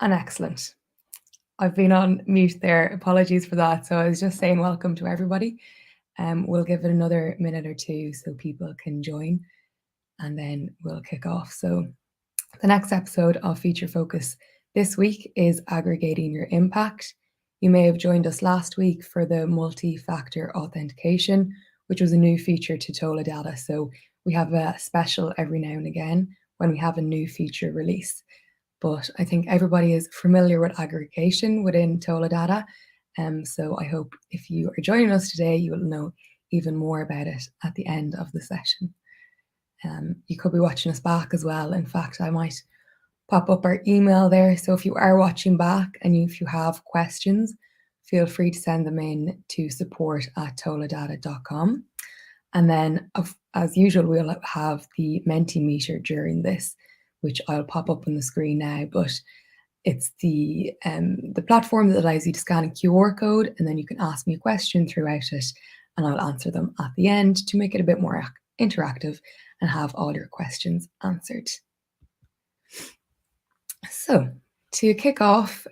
and excellent. I've been on mute there. Apologies for that. So I was just saying welcome to everybody. We'll give it another minute or two so people can join, and then we'll kick off. So the next episode of Feature Focus this week is Aggregating Your Impact. You may have joined us last week for the multi-factor authentication, which was a new feature to Tola Data. So we have a special every now and again when we have a new feature release. But I think everybody is familiar with aggregation within Tola Data. So I hope if you are joining us today, you will know even more about it at the end of the session. You could be watching us back as well. In fact, I might pop up our email there. So if you are watching back and if you have questions, feel free to send them in to support@toladata.com. And then, as usual, we'll have the Mentimeter during this, which I'll pop up on the screen now. But it's the platform that allows you to scan a QR code, and then you can ask me a question throughout it, and I'll answer them at the end to make it a bit more interactive and have all your questions answered. So to kick off,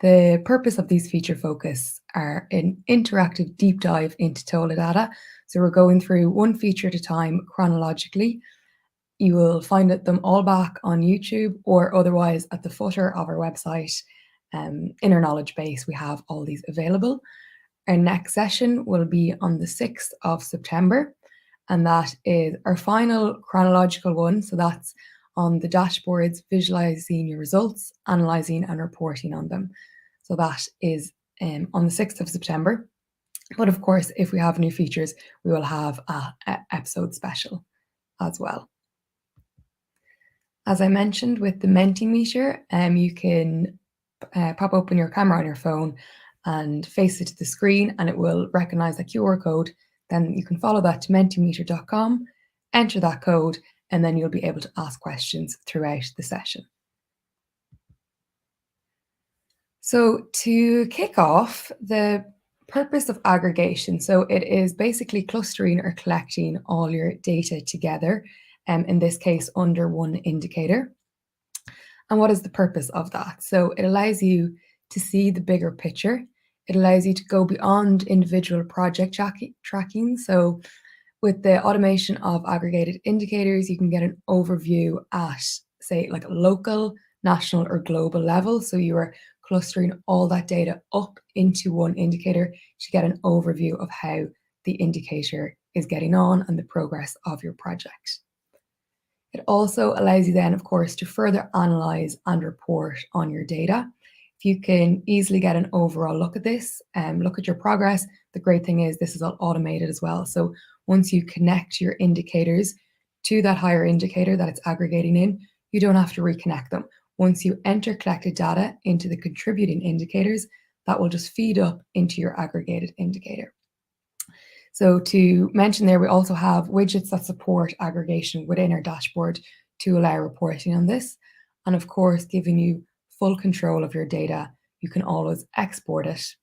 the purpose of these feature focus are an interactive deep dive into Tola Data. So we're going through one feature at a time chronologically. You will find them all back on YouTube or otherwise at the footer of our website. In our knowledge base, we have all these available. Our next session will be on the 6th of September, and that is our final chronological one. So that's on the dashboards, visualizing your results, analyzing and reporting on them. So that is on the 6th of September. But of course, if we have new features, we will have an episode special as well. As I mentioned with the Mentimeter, you can pop open your camera on your phone and face it to the screen, and it will recognize the QR code. Then you can follow that to mentimeter.com, enter that code, and then you'll be able to ask questions throughout the session. So to kick off, the purpose of aggregation. So it is basically clustering or collecting all your data together, in this case, under one indicator. And what is the purpose of that? So it allows you to see the bigger picture. It allows you to go beyond individual project tracking. So with the automation of aggregated indicators, you can get an overview at, say, like a local, national, or global level. So you are clustering all that data up into one indicator to get an overview of how the indicator is getting on and the progress of your project. It also allows you then, of course, to further analyze and report on your data. If you can easily get an overall look at this and look at your progress, the great thing is this is all automated as well. So once you connect your indicators to that higher indicator that it's aggregating in, you don't have to reconnect them. Once you enter collected data into the contributing indicators, that will just feed up into your aggregated indicator. So to mention there, we also have widgets that support aggregation within our dashboard to allow reporting on this. And of course, giving you full control of your data, you can always export it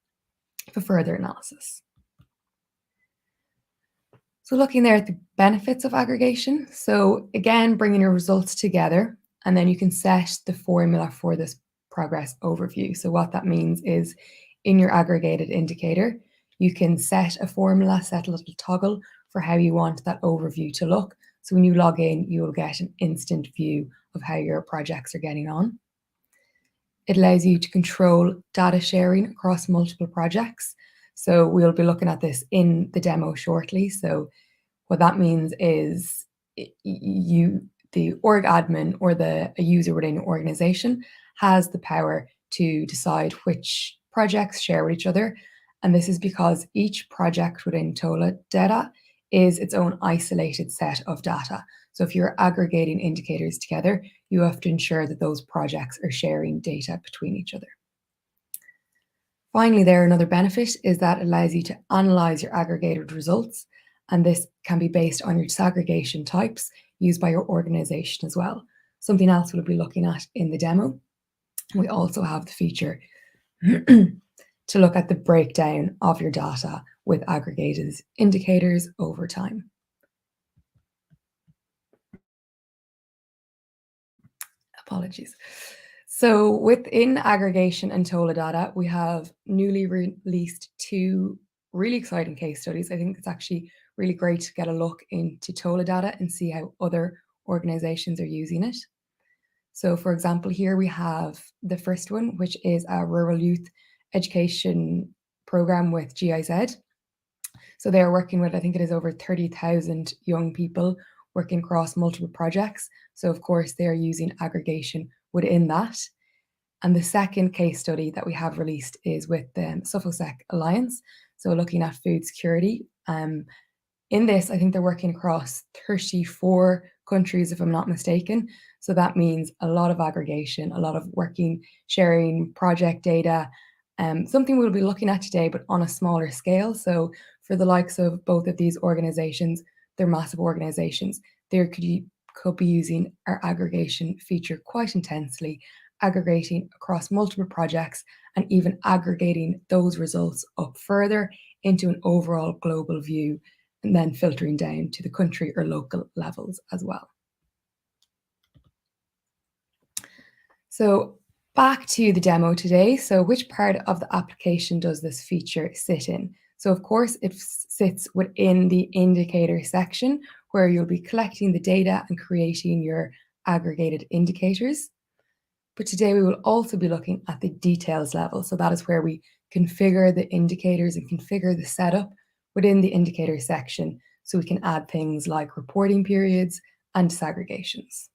for further analysis. So looking there at the benefits of aggregation. So again, bringing your results together, and then you can set the formula for this progress overview. So what that means is in your aggregated indicator, you can set a formula, set a little toggle for how you want that overview to look. So when you log in, you will get an instant view of how your projects are getting on. It allows you to control data sharing across multiple projects. So we'll be looking at this in the demo shortly. So what that means is the org admin or a user within your organization has the power to decide which projects share with each other. And this is because each project within Tola Data is its own isolated set of data. So if you're aggregating indicators together, you have to ensure that those projects are sharing data between each other. Finally, another benefit is that it allows you to analyze your aggregated results, and this can be based on your disaggregation types used by your organization as well. Something else we'll be looking at in the demo. We also have the feature to look at the breakdown of your data with aggregated indicators over time. Apologies. So within aggregation and TOLA data, we have newly released two really exciting case studies. I think it's actually really great to get a look into TOLA data and see how other organizations are using it. So for example, here we have the first one, which is a rural youth education program with GIZ. So they are working with, I think it is over 30,000 young people working across multiple projects. So of course they are using aggregation within that. And the second case study that we have released is with the SUFOSEC Alliance. So looking at food security. In this, I think they're working across 34 countries, if I'm not mistaken. So that means a lot of aggregation, a lot of working, sharing project data, something we'll be looking at today, but on a smaller scale. So for the likes of both of these organizations, they're massive organizations. They could be using our aggregation feature quite intensely, aggregating across multiple projects and even aggregating those results up further into an overall global view and then filtering down to the country or local levels as well. So back to the demo today. So which part of the application does this feature sit in? So of course it sits within the indicator section where you'll be collecting the data and creating your aggregated indicators. But today we will also be looking at the details level. So that is where we configure the indicators and configure the setup within the indicator section. So we can add things like reporting periods and disaggregations.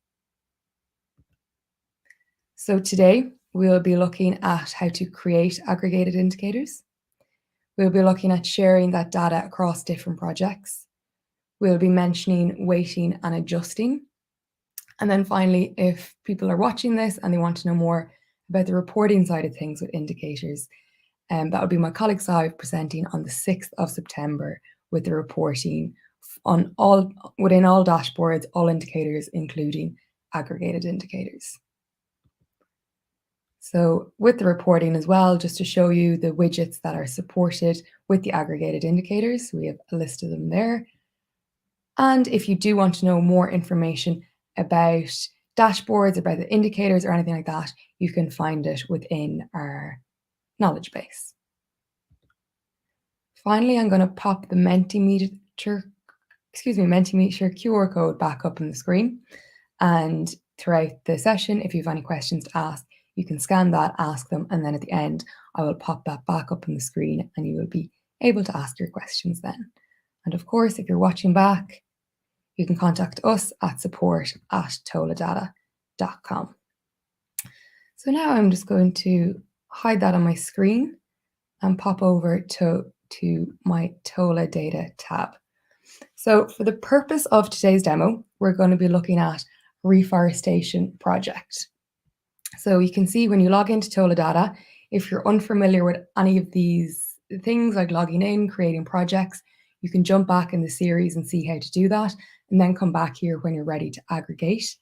So today we'll be looking at how to create aggregated indicators. We'll be looking at sharing that data across different projects. We'll be mentioning weighting and adjusting. And then finally, if people are watching this and they want to know more about the reporting side of things with indicators, that would be my colleague Sive presenting on the 6th of September with the reporting on within all dashboards, all indicators, including aggregated indicators. So with the reporting as well, just to show you the widgets that are supported with the aggregated indicators, we have a list of them there. And if you do want to know more information about dashboards, about the indicators or anything like that, you can find it within our knowledge base. Finally, I'm going to pop the Mentimeter QR code back up on the screen. And throughout the session, if you have any questions to ask, you can scan that, ask them, and then at the end, I will pop that back up on the screen and you will be able to ask your questions then. And of course, if you're watching back, you can contact us at support@toladata.com. So now I'm just going to hide that on my screen and pop over to my TOLA data tab. So for the purpose of today's demo, we're going to be looking at reforestation project. So you can see when you log into TOLA data, if you're unfamiliar with any of these things like logging in, creating projects, you can jump back in the series and see how to do that, and then come back here when you're ready to aggregate.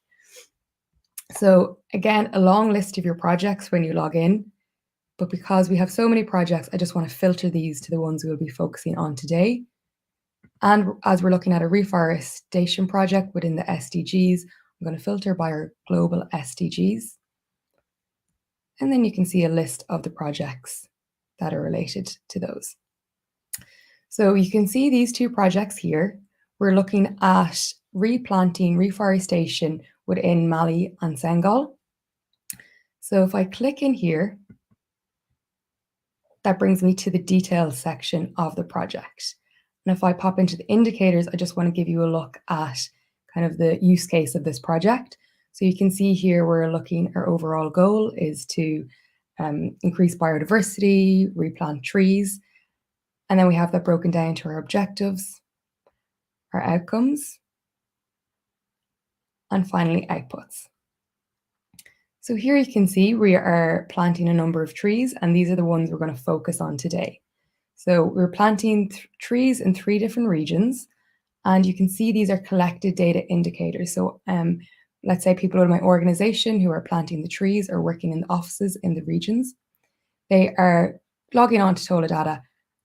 So again, a long list of your projects when you log in, but because we have so many projects, I just want to filter these to the ones we'll be focusing on today. And as we're looking at a reforestation project within the SDGs, I'm going to filter by our global SDGs. And then you can see a list of the projects that are related to those. So you can see these two projects here. We're looking at replanting, reforestation within Mali and Senegal. So if I click in here, that brings me to the details section of the project. And if I pop into the indicators, I just want to give you a look at kind of the use case of this project. So you can see here we're looking, our overall goal is to increase biodiversity, replant trees. And then we have that broken down to our objectives, our outcomes, and finally outputs. So here you can see we are planting a number of trees, and these are the ones we're going to focus on today. So we're planting trees in 3 different regions, and you can see these are collected data indicators. So let's say people in my organization who are planting the trees or working in the offices in the regions, they are logging on to TOLA data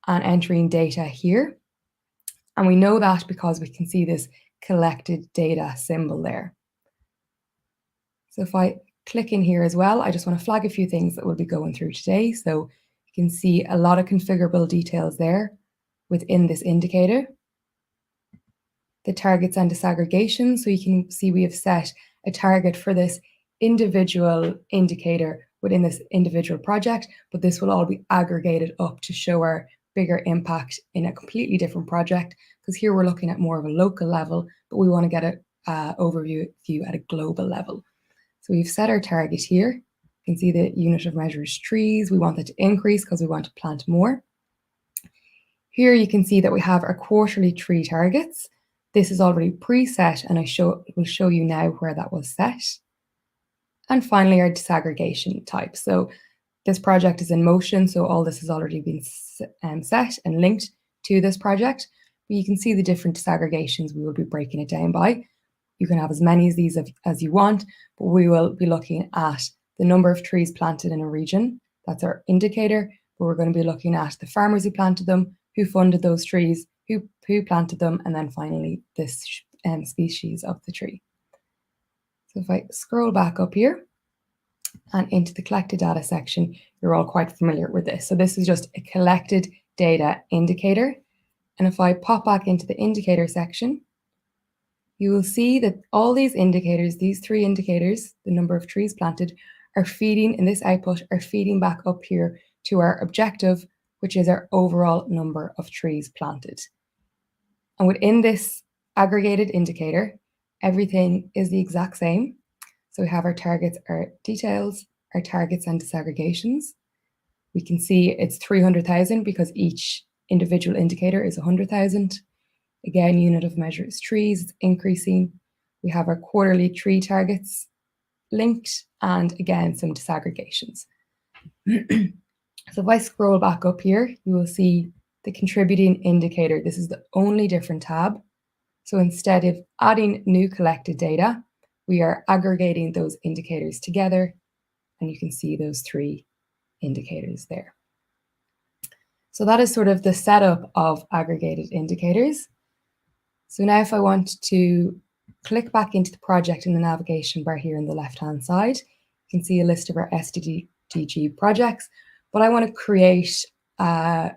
and entering data here. And we know that because we can see this collected data symbol there. So if I click in here as well, I just want to flag a few things that we'll be going through today. So you can see a lot of configurable details there within this indicator. The targets and disaggregation. So you can see we have set a target for this individual indicator within this individual project, but this will all be aggregated up to show our bigger impact in a completely different project, because here we're looking at more of a local level, but we want to get an overview at a global level. So we've set our target here. You can see the unit of measure is trees. We want that to increase because we want to plant more. Here you can see that we have our quarterly tree targets. This is already preset, and will show you now where that was set. And finally, our disaggregation type. So this project is in motion, so all this has already been set and linked to this project. But you can see the different disaggregations we will be breaking it down by. You can have as many of these as you want, but we will be looking at the number of trees planted in a region. That's our indicator, but we're going to be looking at the farmers who planted them, who funded those trees, who planted them, and then finally this species of the tree. So if I scroll back up here and into the collected data section, you're all quite familiar with this. So this is just a collected data indicator. And if I pop back into the indicator section, you will see that all these indicators, these three indicators, the number of trees planted, are feeding in this output, are feeding back up here to our objective, which is our overall number of trees planted. And within this aggregated indicator, everything is the exact same. So we have our targets, our details, our targets and disaggregations. We can see it's 300,000 because each individual indicator is 100,000. Again, unit of measure is trees, it's increasing. We have our quarterly tree targets linked, and again, some disaggregations. So if I scroll back up here, you will see the contributing indicator. This is the only different tab. So instead of adding new collected data, we are aggregating those indicators together, and you can see those three indicators there. So that is sort of the setup of aggregated indicators. So now if I want to click back into the project in the navigation bar here on the left-hand side, you can see a list of our SDG projects, but I want to create a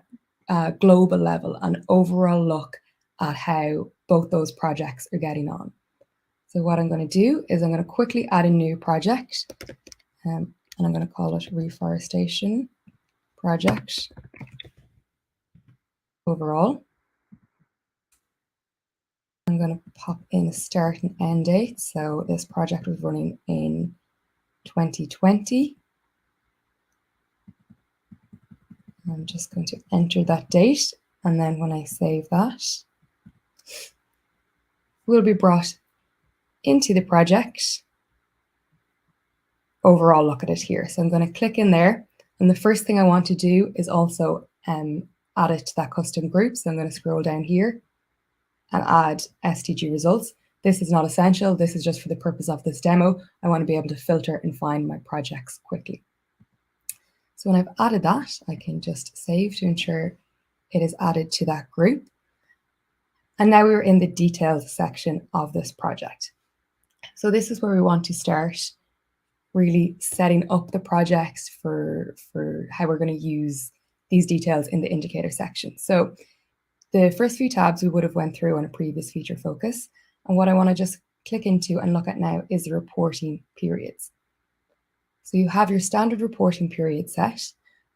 global level, an overall look at how both those projects are getting on. So what I'm going to do is I'm going to quickly add a new project, and I'm going to call it Reforestation Project Overall. I'm going to pop in a start and end date. So this project was running in 2020. I'm just going to enter that date, and then when I save that, we'll be brought into the project. Overall look at it here. So I'm going to click in there, and the first thing I want to do is also add it to that custom group. So I'm going to scroll down here and add SDG results. This is not essential. This is just for the purpose of this demo. I want to be able to filter and find my projects quickly. So when I've added that, I can just save to ensure it is added to that group. And now we're in the details section of this project. So this is where we want to start really setting up the projects for how we're going to use these details in the indicator section. So the first few tabs we would have went through on a previous feature focus. And what I want to just click into and look at now is the reporting periods. So you have your standard reporting period set,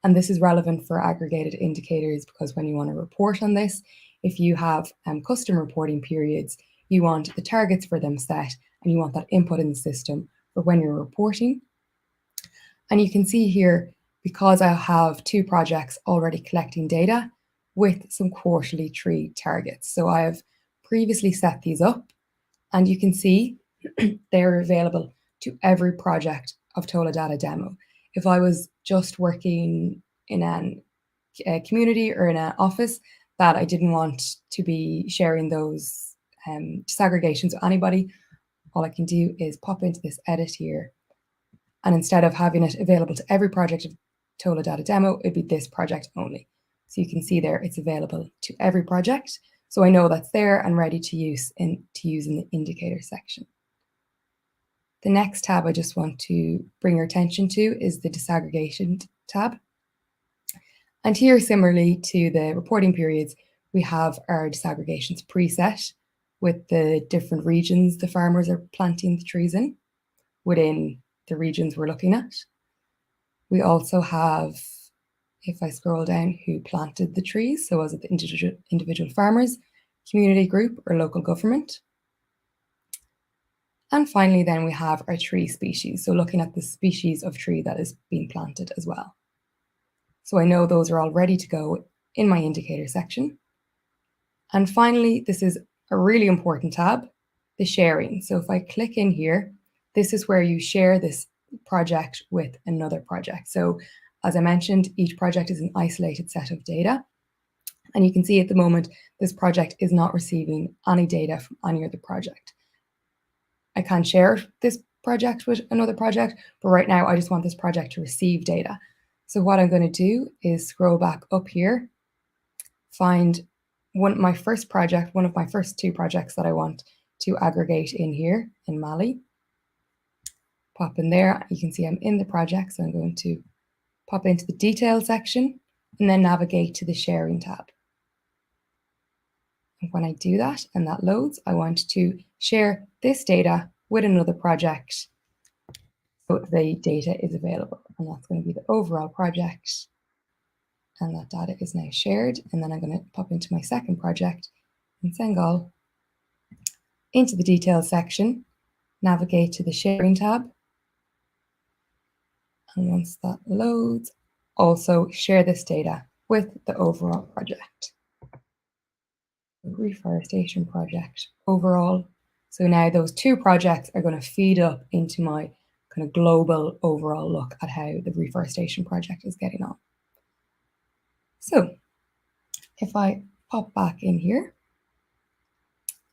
and this is relevant for aggregated indicators because when you want to report on this, if you have custom reporting periods, you want the targets for them set, and you want that input in the system for when you're reporting. And you can see here, because I have two projects already collecting data with some quarterly tree targets. So I have previously set these up, and you can see they're available to every project of Tola Data Demo. If I was just working in a community or in an office that I didn't want to be sharing those disaggregations with anybody, all I can do is pop into this edit here. And instead of having it available to every project of Tola Data Demo, it'd be this project only. So you can see there, it's available to every project. So I know that's there and ready to use in the indicator section. The next tab I just want to bring your attention to is the disaggregation tab. And here, similarly to the reporting periods, we have our disaggregations preset with the different regions the farmers are planting the trees in within the regions we're looking at. We also have, if I scroll down, who planted the trees. So was it the individual farmers, community group, or local government? And finally, then we have our tree species. So looking at the species of tree that is being planted as well. So I know those are all ready to go in my indicator section. And finally, this is a really important tab, the sharing. So if I click in here, this is where you share this project with another project. So as I mentioned, each project is an isolated set of data. And you can see at the moment, this project is not receiving any data from any other project. I can share this project with another project, but right now I just want this project to receive data. So what I'm going to do is scroll back up here, find one of my first two projects that I want to aggregate in here in Mali. Pop in there. You can see I'm in the project, so I'm going to pop into the details section and then navigate to the sharing tab. And when I do that and that loads, I want to share this data with another project so the data is available. And that's going to be the overall project. And that data is now shared. And then I'm going to pop into my second project in Senegal, into the details section, navigate to the sharing tab. And once that loads, also share this data with the overall project. Reforestation project overall. So now those two projects are going to feed up into my kind of global overall look at how the reforestation project is getting on. So if I pop back in here,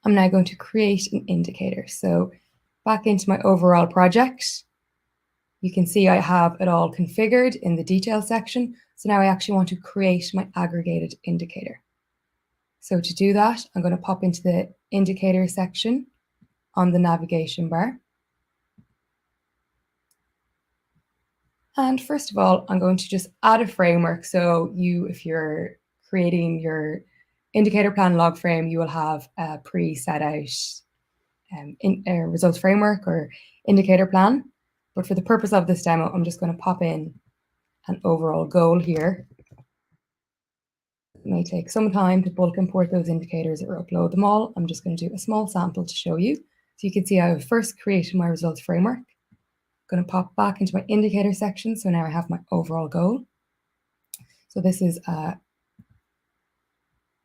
I'm now going to create an indicator. So back into my overall project, you can see I have it all configured in the details section. So now I actually want to create my aggregated indicator. So to do that, I'm going to pop into the indicator section on the navigation bar. And first of all, I'm going to just add a framework. So if you're creating your indicator plan log frame, you will have a pre-set out results framework or indicator plan. But for the purpose of this demo, I'm just going to pop in an overall goal here. It may take some time to bulk import those indicators or upload them all. I'm just going to do a small sample to show you. So you can see I have first created my results framework. I'm going to pop back into my indicator section. So now I have my overall goal. So this is an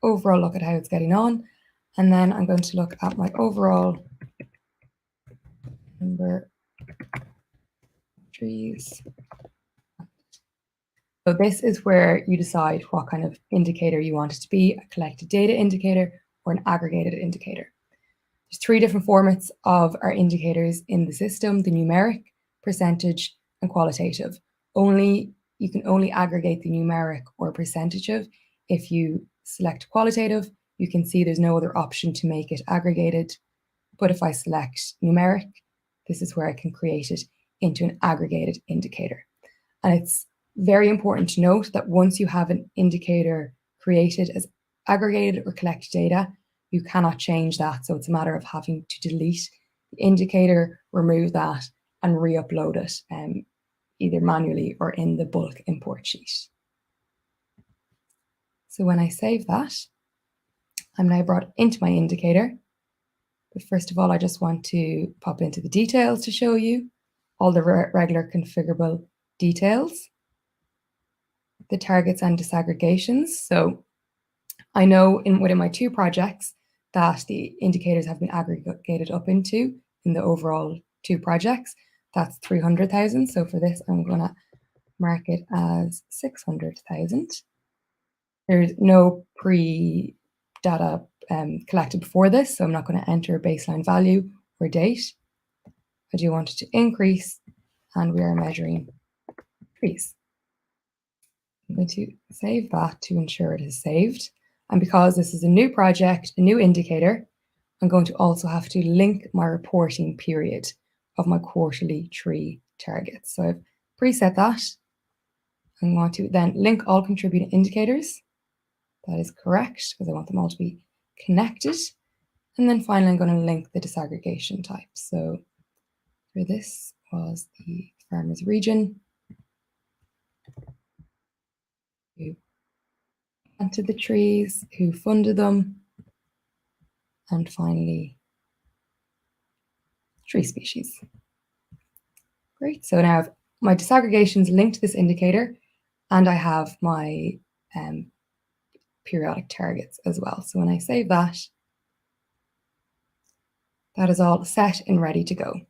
overall look at how it's getting on. And then I'm going to look at my overall number of trees. So this is where you decide what kind of indicator you want it to be, a collected data indicator or an aggregated indicator. There's three different formats of our indicators in the system: the numeric, percentage, and qualitative. You can only aggregate the numeric or percentative. If you select qualitative, you can see there's no other option to make it aggregated. But if I select numeric, this is where I can create it into an aggregated indicator. And it's very important to note that once you have an indicator created as aggregated or collected data, you cannot change that. So it's a matter of having to delete the indicator, remove that, and re-upload it either manually or in the bulk import sheet. So when I save that, I'm now brought into my indicator. But first of all, I just want to pop into the details to show you all the regular configurable details, the targets and disaggregations. So I know within my two projects that the indicators have been aggregated up into in the overall two projects. That's 300,000. So for this, I'm going to mark it as 600,000. There's no pre-data collected before this, so I'm not going to enter a baseline value or date. I do want it to increase, and we are measuring trees. I'm going to save that to ensure it is saved. And because this is a new project, a new indicator, I'm going to also have to link my reporting period of my quarterly tree targets. So I've preset that. I want to then link all contributing indicators. That is correct because I want them all to be connected. And then finally, I'm going to link the disaggregation type. So for this was the farmers region. Who planted the trees, who funded them, and finally, tree species. Great. So now I have my disaggregations linked to this indicator, and I have my periodic targets as well. So when I save that, that is all set and ready to go.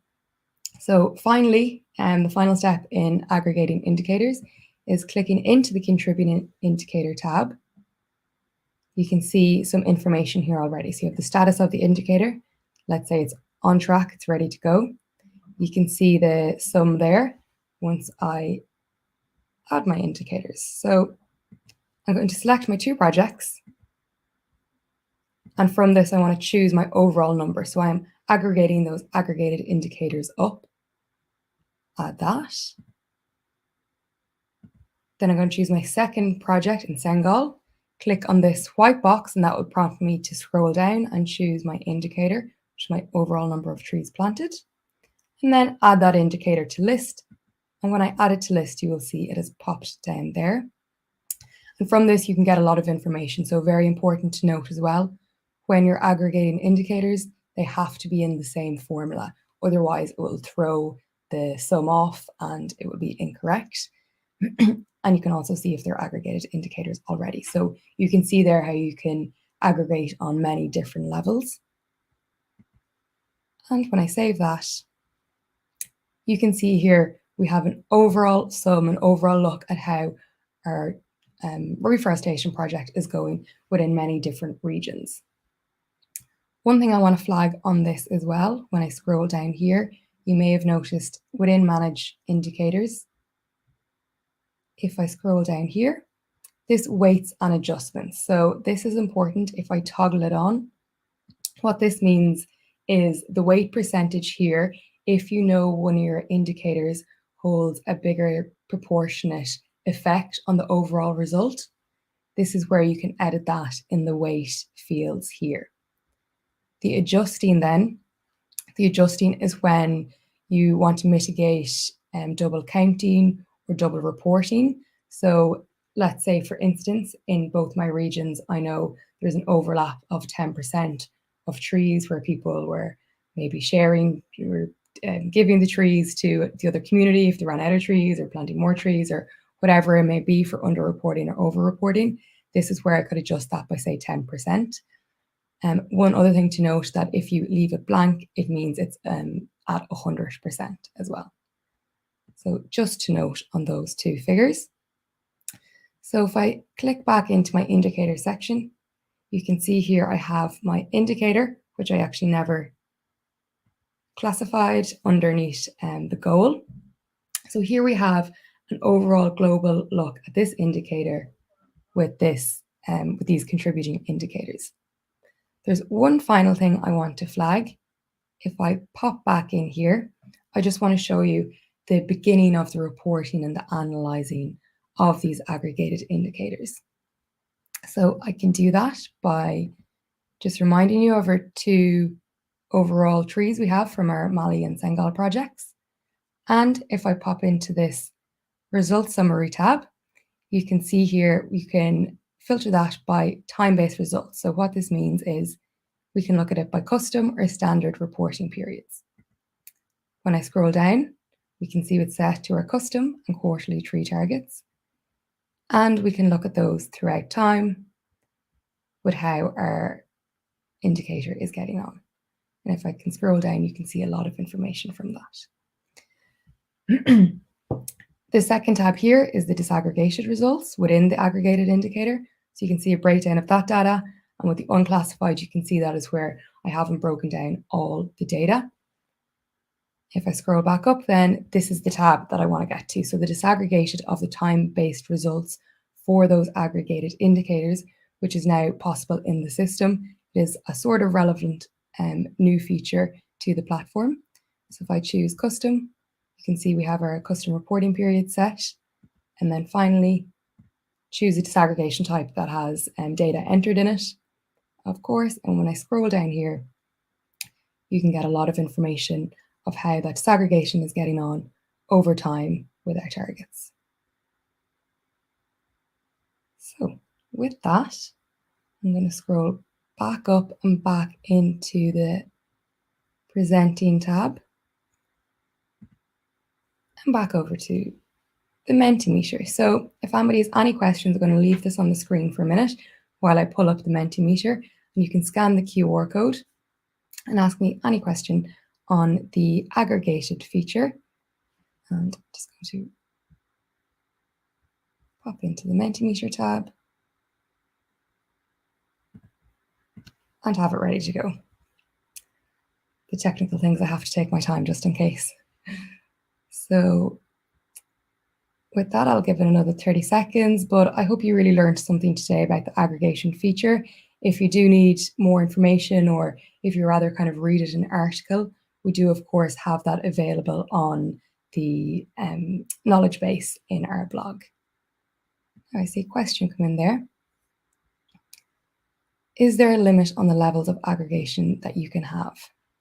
So finally, the final step in aggregating indicators is clicking into the contributing indicator tab. You can see some information here already. So you have the status of the indicator. Let's say it's on track, it's ready to go. You can see the sum there once I add my indicators. So I'm going to select my 2 projects. And from this, I want to choose my overall number. So I'm aggregating those aggregated indicators up. Add that. Then I'm going to choose my second project in Senegal. Click on this white box, and that will prompt me to scroll down and choose my indicator, which is my overall number of trees planted. And then add that indicator to list. And when I add it to list, you will see it has popped down there. And from this, you can get a lot of information. So very important to note as well, when you're aggregating indicators, they have to be in the same formula. Otherwise, it will throw the sum off and it will be incorrect. And you can also see if they're aggregated indicators already. So you can see there how you can aggregate on many different levels. And when I save that, you can see here we have an overall sum, an overall look at how our reforestation project is going within many different regions. One thing I want to flag on this as well, when I scroll down here, you may have noticed within Manage Indicators, if I scroll down here, this weights and adjustments. So this is important. If I toggle it on, what this means is the weight percentage here, if you know one of your indicators holds a bigger proportionate effect on the overall result, this is where you can edit that in the weight fields here. The adjusting is when you want to mitigate double counting or double reporting. So let's say, for instance, in both my regions, I know there's an overlap of 10% of trees where people were maybe sharing, giving the trees to the other community if they ran out of trees, or planting more trees, or whatever it may be for underreporting or overreporting. This is where I could adjust that by, say, 10%. One other thing to note, that if you leave it blank, it means it's at 100% as well. So just to note on those 2 figures. So if I click back into my indicator section, you can see here I have my indicator, which I actually never classified underneath the goal. So here we have an overall global look at this indicator with this with these contributing indicators. There's one final thing I want to flag. If I pop back in here, I just want to show you the beginning of the reporting and the analyzing of these aggregated indicators. So I can do that by just reminding you of our 2 overall trees we have from our Mali and Senegal projects. And if I pop into this results summary tab, you can see here you can filter that by time-based results. So what this means is we can look at it by custom or standard reporting periods. When I scroll down, we can see it's set to our custom and quarterly tree targets. And we can look at those throughout time with how our indicator is getting on. And if I can scroll down, you can see a lot of information from that. The second tab here is the disaggregated results within the aggregated indicator. So you can see a breakdown of that data. And with the unclassified, you can see that is where I haven't broken down all the data. If I scroll back up, then this is the tab that I want to get to. So the disaggregated of the time-based results for those aggregated indicators, which is now possible in the system. It is a sort of relevant new feature to the platform. So if I choose custom, you can see we have our custom reporting period set. And then finally, choose a disaggregation type that has data entered in it, of course. And when I scroll down here, you can get a lot of information of how that disaggregation is getting on over time with our targets. So with that, I'm going to scroll back up and back into the presenting tab and back over to the Mentimeter. So if anybody has any questions, I'm going to leave this on the screen for a minute while I pull up the Mentimeter, and you can scan the QR code and ask me any question on the aggregated feature. And I'm just going to pop into the Mentimeter tab and have it ready to go. The technical things, I have to take my time just in case. So with that, I'll give it another 30 seconds, but I hope you really learned something today about the aggregation feature. If you do need more information, or if you rather kind of read it in an article, we do of course have that available on the knowledge base in our blog. I see a question come in there. Is there a limit on the levels of aggregation that you can have?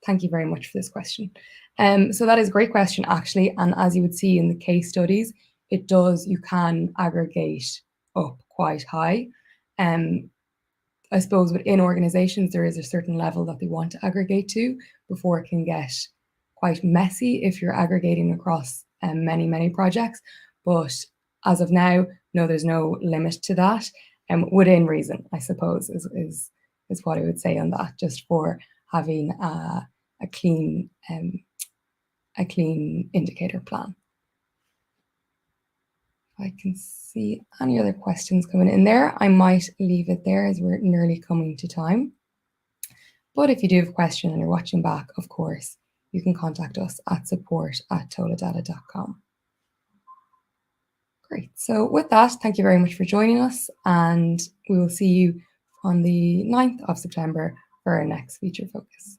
Thank you very much for this question. So that is a great question, actually. And as you would see in the case studies, you can aggregate up quite high. I suppose within organizations, there is a certain level that they want to aggregate to before it can get quite messy if you're aggregating across many, many projects. But as of now, no, there's no limit to that. Within reason, I suppose, is what I would say on that, just for having a clean indicator plan. If I can see any other questions coming in there, I might leave it there as we're nearly coming to time. But if you do have a question and you're watching back, of course, you can contact us at support@toladata.com. Great. So with that, thank you very much for joining us, and we will see you on the 9th of September for our next feature focus.